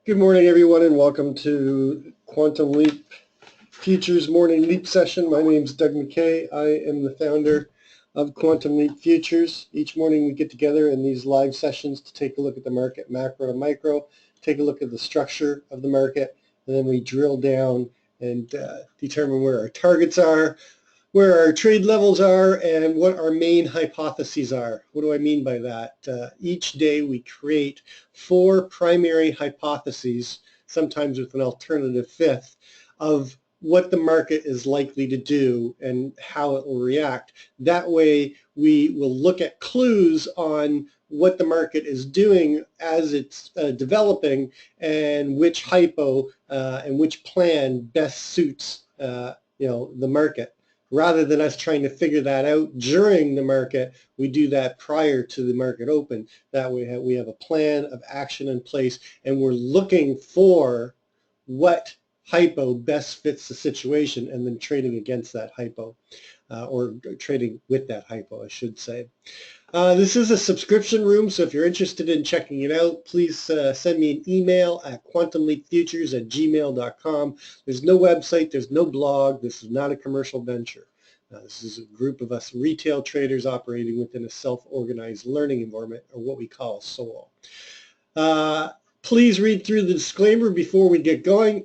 Good morning, everyone, and welcome to Quantum Leap Futures Morning Leap Session. My name is Doug McKay. I am the founder of Quantum Leap Futures. Each morning we get together in these live sessions to take a look at the market macro to micro, take a look at the structure of the market, and then we drill down and determine where our targets are, where our trade levels are, and what our main hypotheses are. What do I mean by that? Each day we create 4 primary hypotheses, sometimes with an alternative fifth, of what the market is likely to do and how it will react. That way we will look at clues on what the market is doing as it's developing and which hypo and which plan best suits the market. Rather than us trying to figure that out during the market, we do that prior to the market open. That way we have a plan of action in place, and we're looking for what hypo best fits the situation and then trading against that hypo, or trading with that hypo, I should say. This is a subscription room, so if you're interested in checking it out, please send me an email at quantumleapfutures@gmail.com. There's no website, there's no blog, this is not a commercial venture. This is a group of us retail traders operating within a self-organized learning environment, or what we call SOL. Please read through the disclaimer before we get going.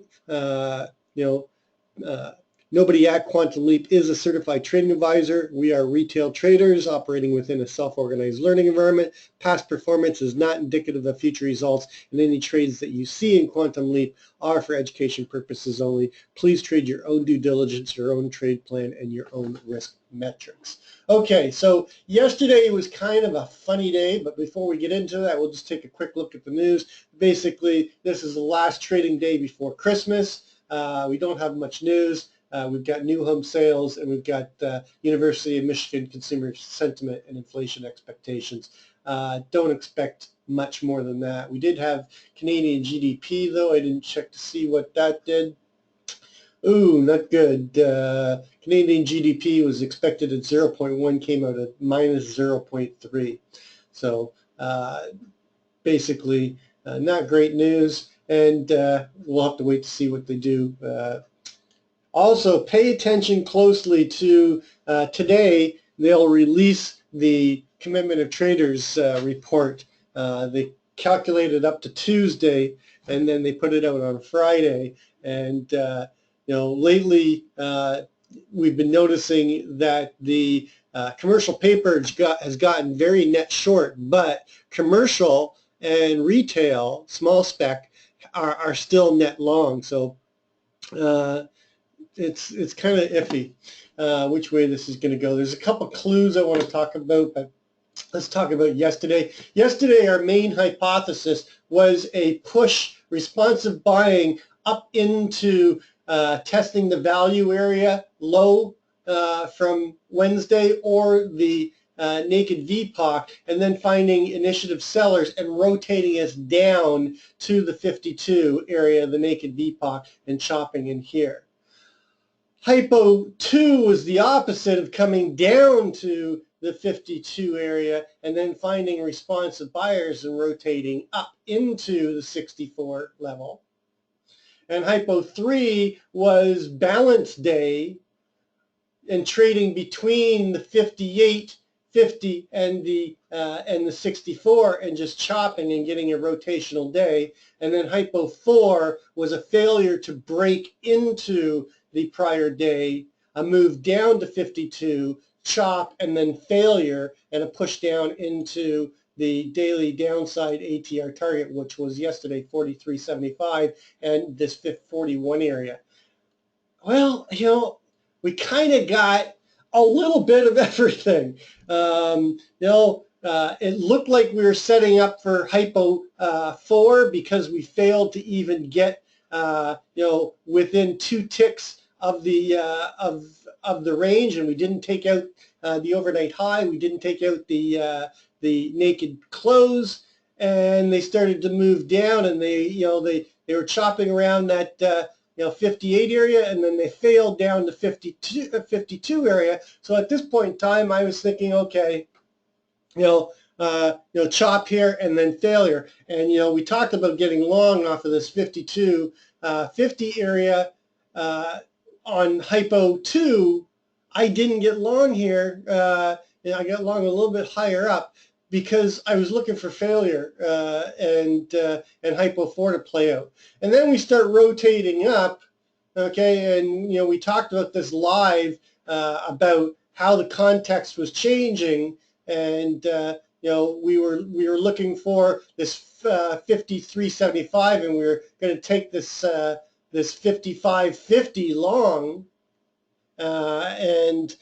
Nobody at Quantum Leap is a certified trading advisor. We are retail traders operating within a self-organized learning environment. Past performance is not indicative of future results, and any trades that you see in Quantum Leap are for education purposes only. Please trade your own due diligence, your own trade plan, and your own risk metrics. Okay, so yesterday was kind of a funny day, but before we get into that, we'll just take a quick look at the news. Basically, this is the last trading day before Christmas. We don't have much news. We've got new home sales, and we've got University of Michigan consumer sentiment and inflation expectations. Don't expect much more than that. We did have Canadian GDP, though. I didn't check to see what that did. Ooh, not good. Canadian GDP was expected at 0.1, came out at minus 0.3. So basically, not great news, and we'll have to wait to see what they do. Also, pay attention closely to today. They'll release the Commitment of Traders report. They calculated up to Tuesday, and then they put it out on Friday. And lately we've been noticing that the commercial paper has gotten very net short, but commercial and retail, small spec, are still net long. So it's kind of iffy which way this is going to go. There's a couple clues I want to talk about, but let's talk about yesterday. Yesterday, our main hypothesis was a push responsive buying up into testing the value area low from Wednesday, or the naked VPOC, and then finding initiative sellers and rotating us down to the 52 area, the naked VPOC, and chopping in here. Hypo 2 was the opposite of coming down to the 52 area and then finding responsive buyers and rotating up into the 64 level. And Hypo 3 was balance day and trading between the 58, 50, and the 64, and just chopping and getting a rotational day. And then Hypo 4 was a failure to break into the prior day, a move down to 52, chop, and then failure, and a push down into the daily downside ATR target, which was yesterday 43.75, and this 41 area. Well, we kind of got a little bit of everything. It looked like we were setting up for Hypo 4 because we failed to even get within 2 ticks of the range, and we didn't take out the overnight high. We didn't take out the naked close, and they started to move down, and they were chopping around that 58 area, and then they failed down to 52 area. So at this point in time, I was thinking, okay, chop here and then failure. And we talked about getting long off of this 52.50 area on hypo 2. I didn't get long here. I got long a little bit higher up because I was looking for failure and hypo 4 to play out. And then we start rotating up, okay, and we talked about this live about how the context was changing, and we were looking for this 53.75, and we were going to take this 55.50 long. And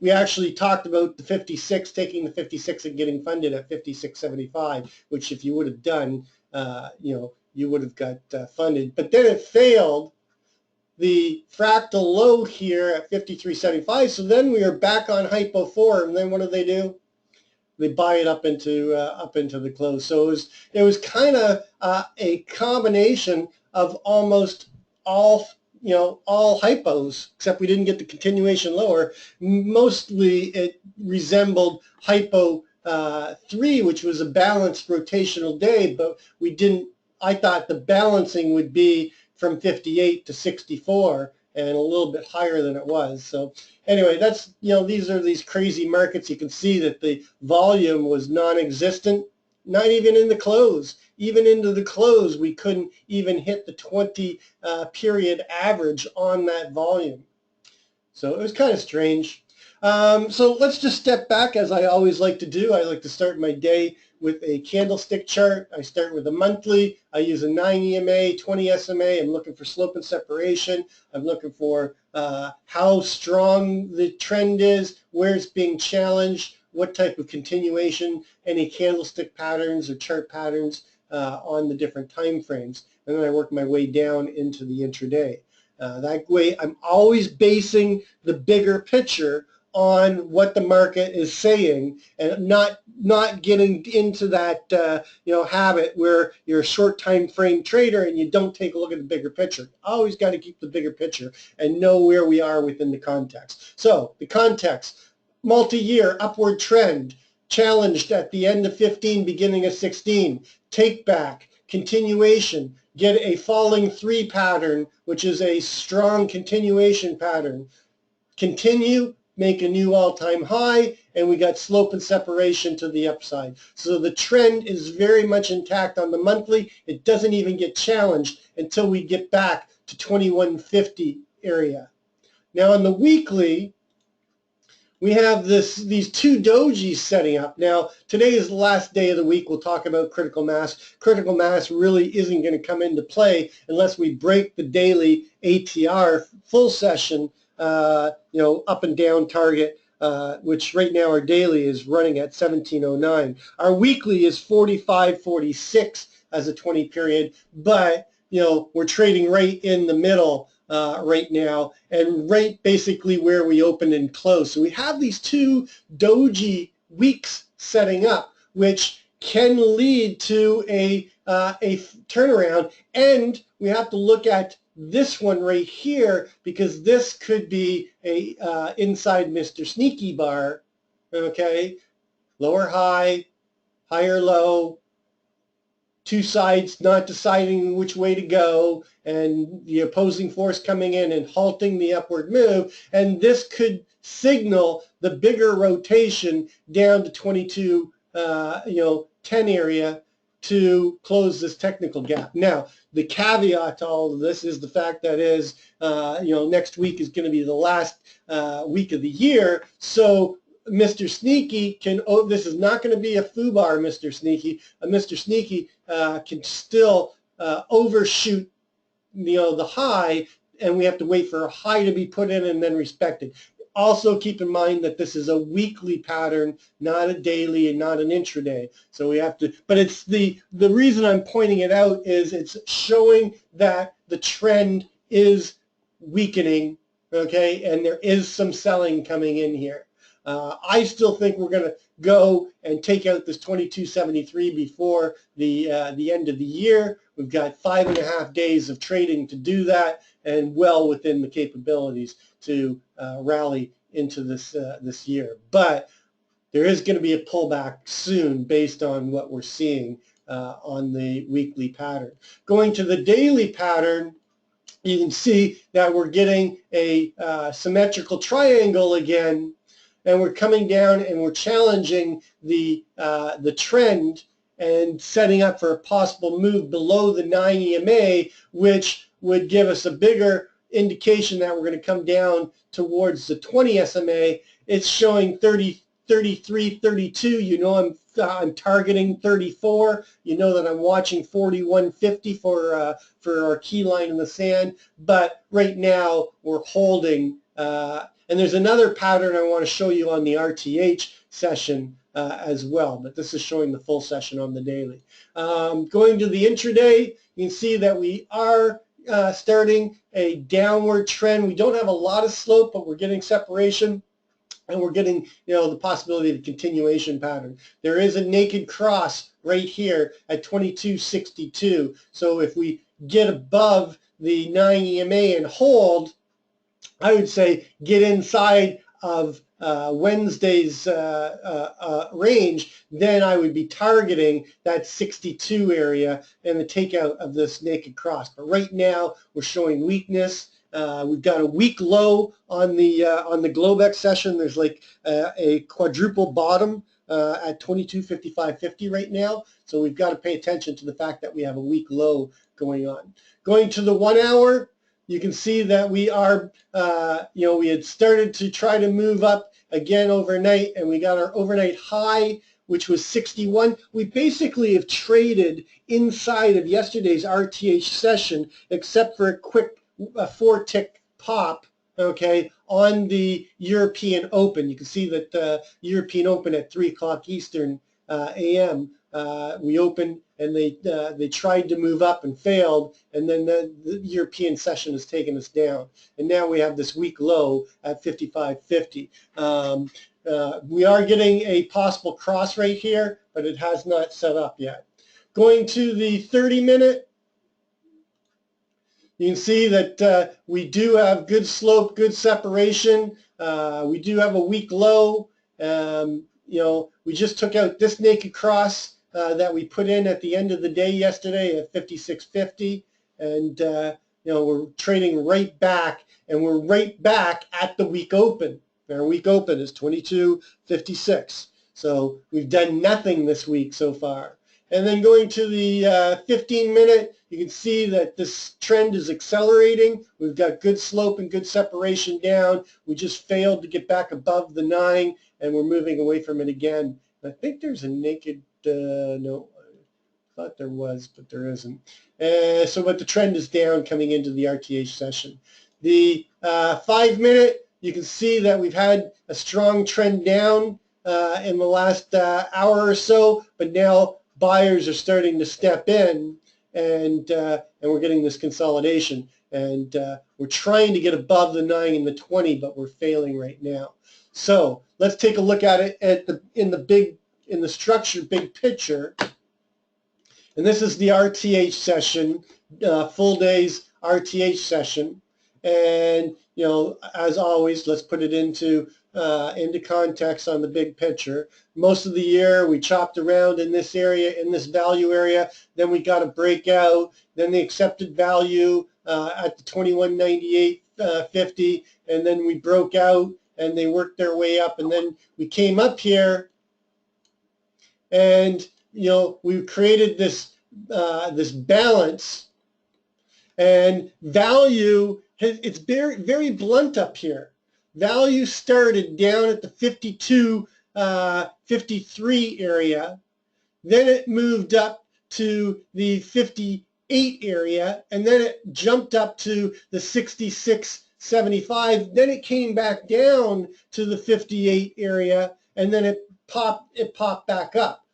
we actually talked about the 56, taking the 56 and getting funded at 56.75, which if you would have done, you would have got funded. But then it failed the fractal low here at 53.75. So then we are back on hypo 4, and then what do? They buy it up into the close. So it was kind of a combination of almost all all hypos, except we didn't get the continuation lower. Mostly it resembled hypo 3, which was a balanced rotational day, but we didn't. I thought the balancing would be from 58 to 64 and a little bit higher than it was. So anyway, that's, these are these crazy markets. You can see that the volume was non-existent, not even in the close. Even into the close, we couldn't even hit the 20 period average on that volume. So it was kind of strange. So let's just step back, as I always like to do. I like to start my day with a candlestick chart. I start with a monthly. I use a 9 EMA, 20 SMA. I'm looking for slope and separation. I'm looking for how strong the trend is, where it's being challenged, what type of continuation, any candlestick patterns or chart patterns on the different time frames. And then I work my way down into the intraday. That way I'm always basing the bigger picture on what the market is saying, and not getting into that habit where you're a short time frame trader and you don't take a look at the bigger picture. Always got to keep the bigger picture and know where we are within the context. So the context, multi-year upward trend, challenged at the end of 15, beginning of 16, take back, continuation, get a falling 3 pattern, which is a strong continuation pattern, continue, make a new all-time high, and we got slope and separation to the upside. So the trend is very much intact on the monthly. It doesn't even get challenged until we get back to 2150 area. Now on the weekly, we have these two dojis setting up. Now, today is the last day of the week. We'll talk about critical mass. Critical mass really isn't going to come into play unless we break the daily ATR full session, up and down target, which right now our daily is running at 1709. Our weekly is 45.46 as a 20 period, but we're trading right in the middle right now, and right basically where we opened and closed. So we have these two doji weeks setting up, which can lead to a turnaround. And we have to look at this one right here, because this could be a inside Mr. Sneaky bar, okay? Lower high, higher low, two sides not deciding which way to go, and the opposing force coming in and halting the upward move, and this could signal the bigger rotation down to 22, 10 area to close this technical gap. Now, the caveat to all of this is the fact that next week is going to be the last week of the year, so Mr. Sneaky can, this is not going to be a FUBAR, Mr. Sneaky. Mr. Sneaky can still overshoot, the high, and we have to wait for a high to be put in and then respected. Also keep in mind that this is a weekly pattern, not a daily and not an intraday. So we have to, but it's the reason I'm pointing it out is it's showing that the trend is weakening, okay, and there is some selling coming in here. I still think we're going to go and take out this 2273 before the end of the year. We've got 5.5 days of trading to do that, and well within the capabilities to rally into this year. But there is going to be a pullback soon based on what we're seeing on the weekly pattern. Going to the daily pattern, you can see that we're getting a symmetrical triangle again, and we're coming down and we're challenging the trend and setting up for a possible move below the 9 EMA, which would give us a bigger indication that we're going to come down towards the 20 SMA. It's showing 30, 33, 32. You know I'm targeting 34. You know that I'm watching 41.50 for our key line in the sand. But right now we're holding. And there's another pattern I want to show you on the RTH session as well, but this is showing the full session on the daily. Going to the intraday, you can see that we are starting a downward trend. We don't have a lot of slope, but we're getting separation, and we're getting, the possibility of a continuation pattern. There is a naked cross right here at 22.62. So if we get above the 9 EMA and hold, I would say get inside of Wednesday's range, then I would be targeting that 62 area and the takeout of this naked cross. But right now we're showing weakness. We've got a weak low on the Globex session. There's like a quadruple bottom at 22.55.50 right now. So we've got to pay attention to the fact that we have a weak low going on. Going to the 1 hour, you can see that we are, we had started to try to move up again overnight, and we got our overnight high, which was 61. We basically have traded inside of yesterday's RTH session, except for a quick 4-tick pop, okay, on the European Open. You can see that the European Open at 3 o'clock Eastern a.m. We opened, and they tried to move up and failed, and then the European session has taken us down. And now we have this weak low at 55.50. We are getting a possible cross right here, but it has not set up yet. Going to the 30-minute, you can see that we do have good slope, good separation. We do have a weak low. We just took out this naked cross that we put in at the end of the day yesterday at 56.50, and we're trading right back, and we're right back at the week open. Our week open is 22.56. So we've done nothing this week so far. And then going to the 15-minute, you can see that this trend is accelerating. We've got good slope and good separation down. We just failed to get back above the 9, and we're moving away from it again. I think there's a naked, no, I thought there was, but there isn't. But the trend is down coming into the RTH session. The 5-minute, you can see that we've had a strong trend down in the last hour or so, but now buyers are starting to step in, and we're getting this consolidation, and we're trying to get above the 9 and the 20, but we're failing right now. So let's take a look at it in the structured big picture. And this is the RTH session, full day's RTH session. And as always, let's put it into context on the big picture. Most of the year we chopped around in this area, in this value area. Then we got a breakout. Then the accepted value at the 21.98.50, and then we broke out, and they worked their way up, and then we came up here, and we created this this balance, and value it's very, very blunt up here. Value started down at the 52, 53 area. Then it moved up to the 58 area, and then it jumped up to the 66.75. Then it came back down to the 58 area, and then it popped back up.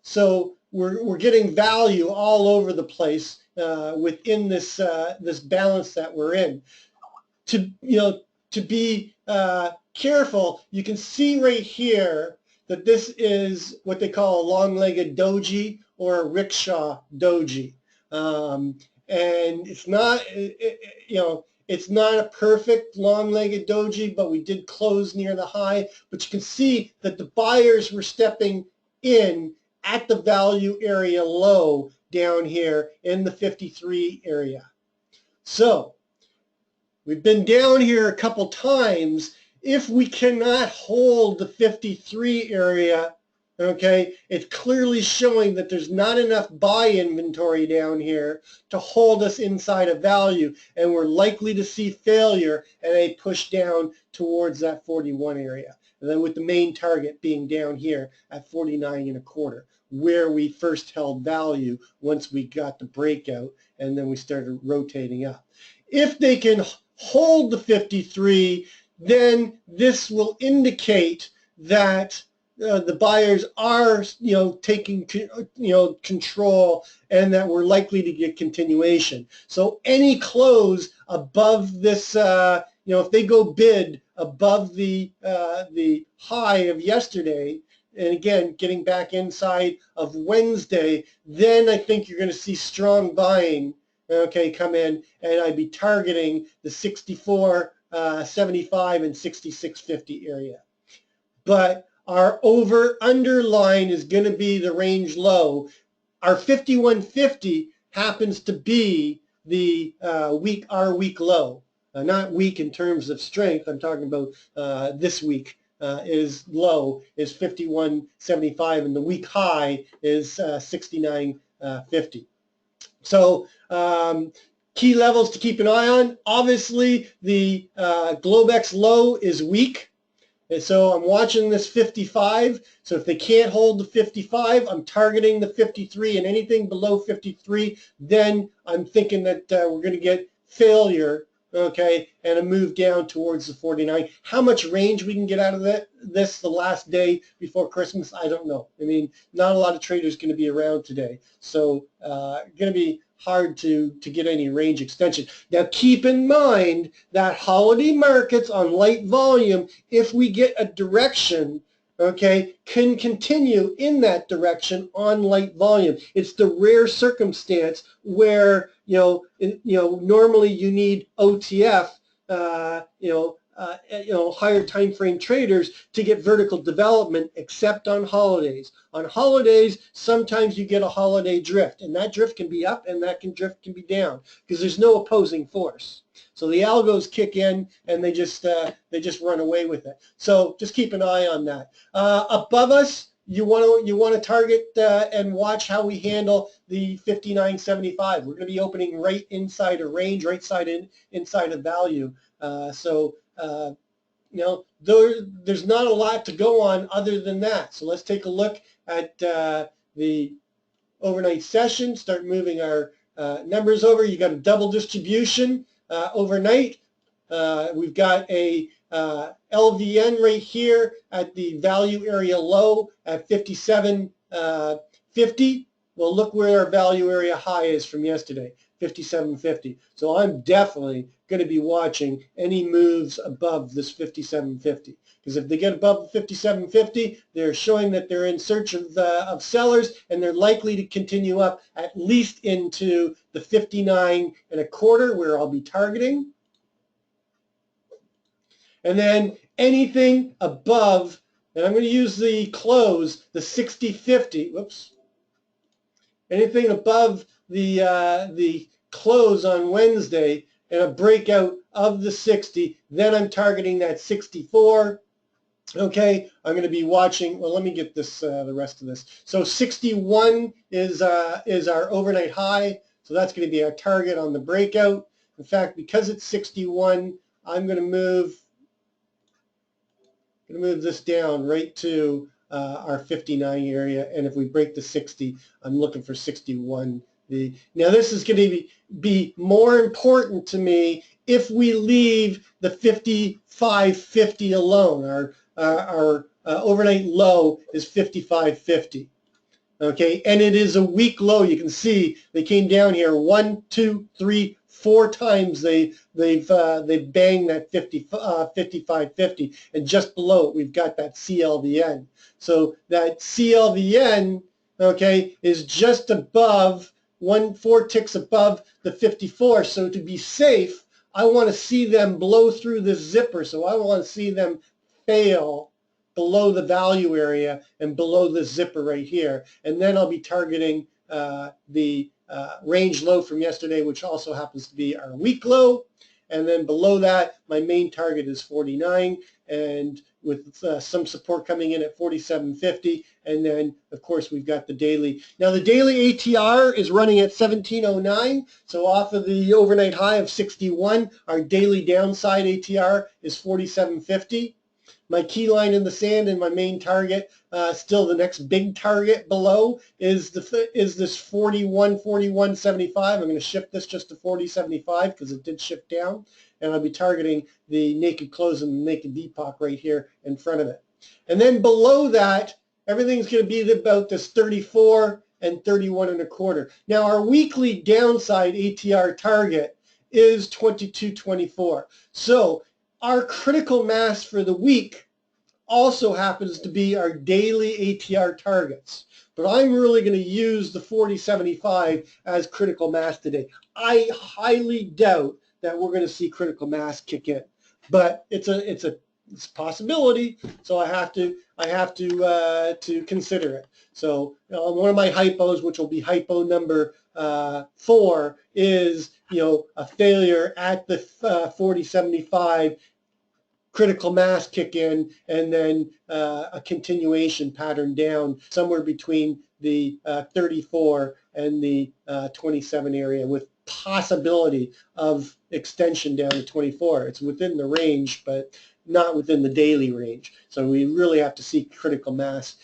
So we're getting value all over the place within this this balance that we're in. To be careful, you can see right here that this is what they call a long-legged doji or a rickshaw doji, and it's not It's not a perfect long-legged doji, but we did close near the high. But you can see that the buyers were stepping in at the value area low down here in the 53 area. So we've been down here a couple times. If we cannot hold the 53 area, okay, it's clearly showing that there's not enough buy inventory down here to hold us inside of value, and we're likely to see failure and a push down towards that 41 area. And then with the main target being down here at 49 and a quarter, where we first held value once we got the breakout, and then we started rotating up. If they can hold the 53, then this will indicate that the buyers are, taking, control, and that we're likely to get continuation. So any close above this, if they go bid above the high of yesterday, and again, getting back inside of Wednesday, then I think you're going to see strong buying, okay, come in, and I'd be targeting the 64.75 and 66.50 area. But our over-under line is going to be the range low. Our 51.50 happens to be the our week low. Not weak in terms of strength. I'm talking about this week is low, is 51.75, and the week high is 69.50. So key levels to keep an eye on. Obviously, the Globex low is weak. And so I'm watching this 55. So if they can't hold the 55, I'm targeting the 53, and anything below 53, then I'm thinking that we're going to get failure, okay, and a move down towards the 49. How much range we can get out of this the last day before Christmas, I don't know. I mean, not a lot of traders going to be around today. So going to be hard to get any range extension. Now keep in mind that holiday markets on light volume, if we get a direction, okay, can continue in that direction on light volume. It's the rare circumstance where, normally you need OTF, higher time frame traders to get vertical development, except on holidays. On holidays, sometimes you get a holiday drift, and that drift can be up and that drift can be down because there's no opposing force. So the algos kick in and they just run away with it. So just keep an eye on that. Above us, you want to target and watch how we handle the 59.75. We're going to be opening right inside a range, right inside a value. There's not a lot to go on other than that. So let's take a look at the overnight session, start moving our numbers over. You got a double distribution overnight. We've got a LVN right here at the value area low at 57.50. Well, look where our value area high is from yesterday, 57.50. So I'm definitely going to be watching any moves above this 57.50, because if they get above 57.50, they're showing that they're in search of sellers, and they're likely to continue up at least into the 59 and a quarter, where I'll be targeting. And then anything above, and I'm going to use the close, the 60.50. Whoops. Anything above the close on Wednesday and a breakout of the 60, then I'm targeting that 64. Okay, I'm going to be watching. Well, let me get this the rest of this. So 61 is our overnight high, so that's going to be our target on the breakout. In fact, because it's 61, I'm going to move this down right to our 59 area, and if we break the 60, I'm looking for 61. Now this is going to be more important to me if we leave the 55.50 alone. Our overnight low is 55.50. Okay, and it is a weak low. You can see they came down here 1, 2, 3, 4 times. They've banged that 55.50, and just below it we've got that CLVN. So that CLVN, okay, is just above 4 ticks above the 54. So to be safe, I want to see them blow through this zipper. So I want to see them fail below the value area and below the zipper right here. And then I'll be targeting the range low from yesterday, which also happens to be our week low. And then below that, my main target is 49, and with some support coming in at 47.50. And then, of course, we've got the daily. Now, the daily ATR is running at 1709. So off of the overnight high of 61, our daily downside ATR is 47.50. My key line in the sand and my main target, still the next big target below, is this 41.75. I'm going to shift this just to 40.75 because it did shift down. And I'll be targeting the naked close and the naked depop right here in front of it. And then below that, everything's going to be about this 34 and 31.25. Now, our weekly downside ATR target is 22.24. So our critical mass for the week also happens to be our daily ATR targets. But I'm really going to use the 40.75 as critical mass today. I highly doubt that we're going to see critical mass kick in, but it's a possibility. So I have to consider it. So one of my hypos, which will be hypo number 4, is a failure at the 40.75. Critical mass kick in, and then a continuation pattern down somewhere between the 34 and the 27 area, with possibility of extension down to 24. It's within the range, but not within the daily range. So we really have to see critical mass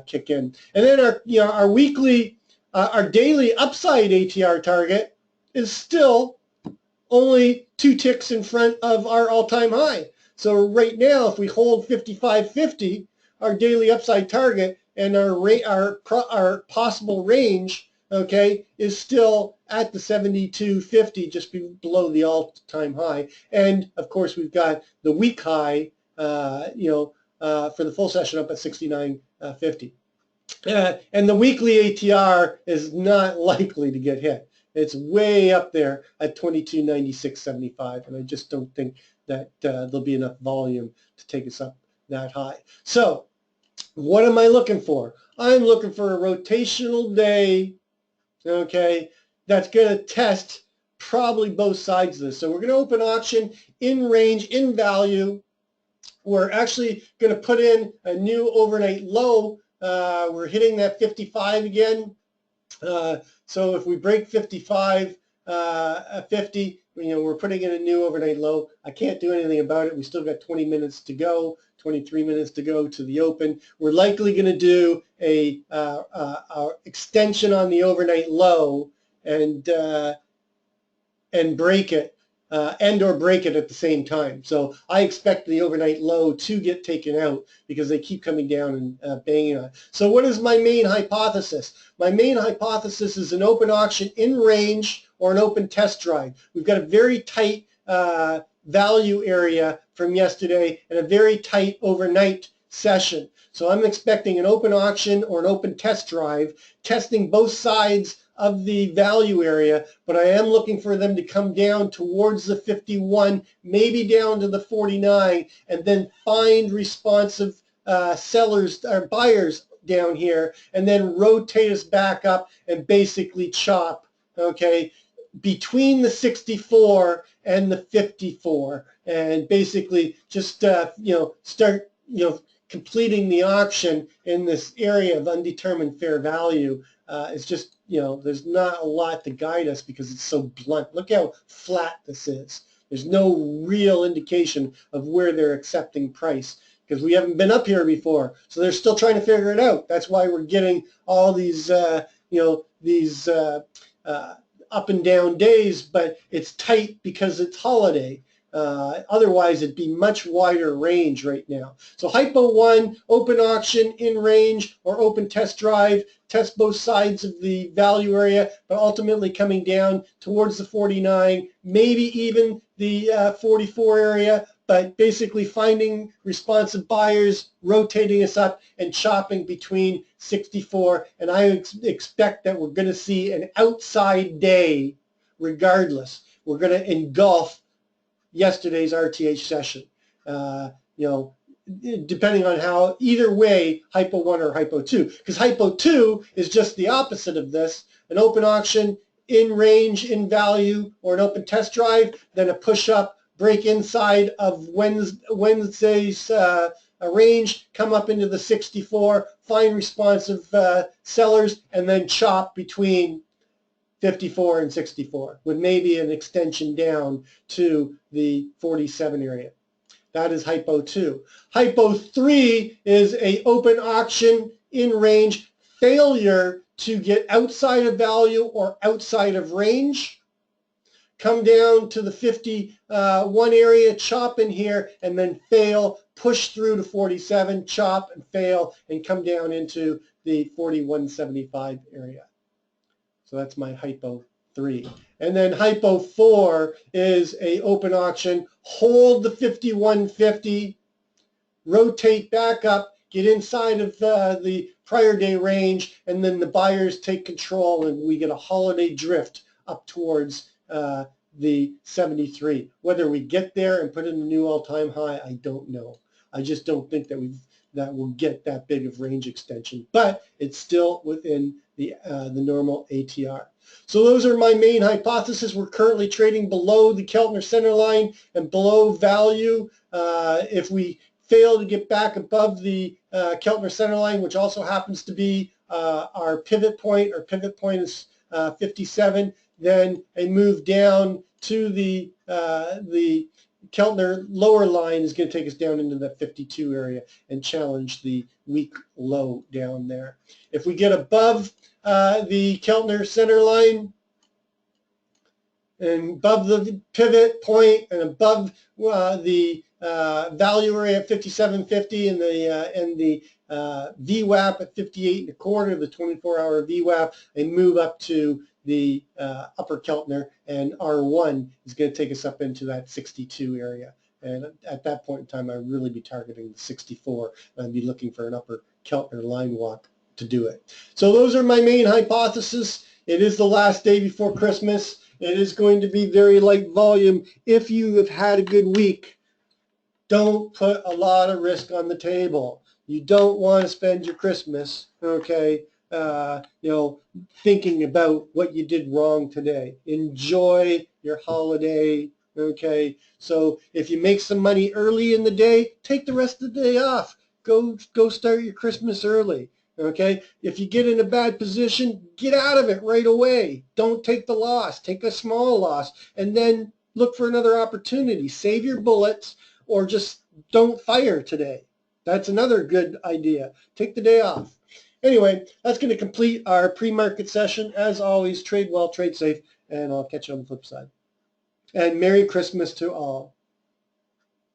kick in. And then our weekly, our daily upside ATR target is still only 2 ticks in front of our all-time high. So right now, if we hold 55.50, our daily upside target and our possible range, okay, is still at the 72.50, just below the all-time high. And of course, we've got the week high, for the full session up at 69.50. And the weekly ATR is not likely to get hit. It's way up there at 22.96.75, and I just don't think that there'll be enough volume to take us up that high. So what am I looking for? I'm looking for a rotational day, okay, that's going to test probably both sides of this. So we're going to open auction in range, in value. We're actually going to put in a new overnight low. We're hitting that 55 again. So if we break 55, 50, we're putting in a new overnight low. I can't do anything about it. We still got 20 minutes to go, 23 minutes to go to the open. We're likely going to do a extension on the overnight low and break it. Or break it at the same time. So I expect the overnight low to get taken out because they keep coming down and banging on it. So what is my main hypothesis? My main hypothesis is an open auction in range or an open test drive. We've got a very tight value area from yesterday and a very tight overnight session. So I'm expecting an open auction or an open test drive, testing both sides of the value area, but I am looking for them to come down towards the 51, maybe down to the 49, and then find responsive sellers or buyers down here, and then rotate us back up and basically chop, okay, between the 64 and the 54, and basically just start completing the auction in this area of undetermined fair value. It's just, there's not a lot to guide us because it's so blunt. Look how flat this is. There's no real indication of where they're accepting price because we haven't been up here before. So they're still trying to figure it out. That's why we're getting all these, these up and down days, but it's tight because it's holiday. Otherwise, it'd be much wider range right now. So Hypo 1, open auction in range or open test drive, test both sides of the value area, but ultimately coming down towards the 49, maybe even the 44 area, but basically finding responsive buyers, rotating us up and chopping between 64. And I expect that we're going to see an outside day regardless. We're going to engulf yesterday's RTH session. Depending on how, either way, hypo 1 or hypo 2. Because hypo 2 is just the opposite of this. An open auction in range, in value, or an open test drive, then a push-up, break inside of Wednesday's range, come up into the 64, find responsive sellers, and then chop between 54 and 64 with maybe an extension down to the 47 area. That is hypo 2. Hypo 3 is a open auction in range, failure to get outside of value or outside of range. Come down to the 51 area, chop in here, and then fail, push through to 47, chop and fail, and come down into the 41.75 area. So that's my hypo 3. And then hypo 4 is a open auction, hold the 51.50, rotate back up, get inside of the prior day range, and then the buyers take control and we get a holiday drift up towards the 73. Whether we get there and put in a new all-time high, I don't know. I just don't think that we'll get that big of range extension, but it's still within the normal ATR. So those are my main hypotheses. We're currently trading below the Keltner center line and below value. If we fail to get back above the Keltner center line, which also happens to be our pivot point is 57, then a move down to the Keltner lower line is going to take us down into the 52 area and challenge the weak low down there. If we get above the Keltner center line and above the pivot point and above the value area at 57.50 and the VWAP at 58.25, the 24-hour VWAP, and move up to the upper Keltner, and R1 is going to take us up into that 62 area. And at that point in time, I'd really be targeting the 64, and I'd be looking for an upper Keltner line walk to do it. So those are my main hypotheses. It is the last day before Christmas. It is going to be very light volume. If you have had a good week, don't put a lot of risk on the table. You don't want to spend your Christmas, okay, thinking about what you did wrong today. Enjoy your holiday, okay? So if you make some money early in the day, take the rest of the day off. Go start your Christmas early, okay? If you get in a bad position, get out of it right away. Don't take the loss. Take a small loss, and then look for another opportunity. Save your bullets, or just don't fire today. That's another good idea. Take the day off. Anyway, that's going to complete our pre-market session. As always, trade well, trade safe, and I'll catch you on the flip side. And Merry Christmas to all.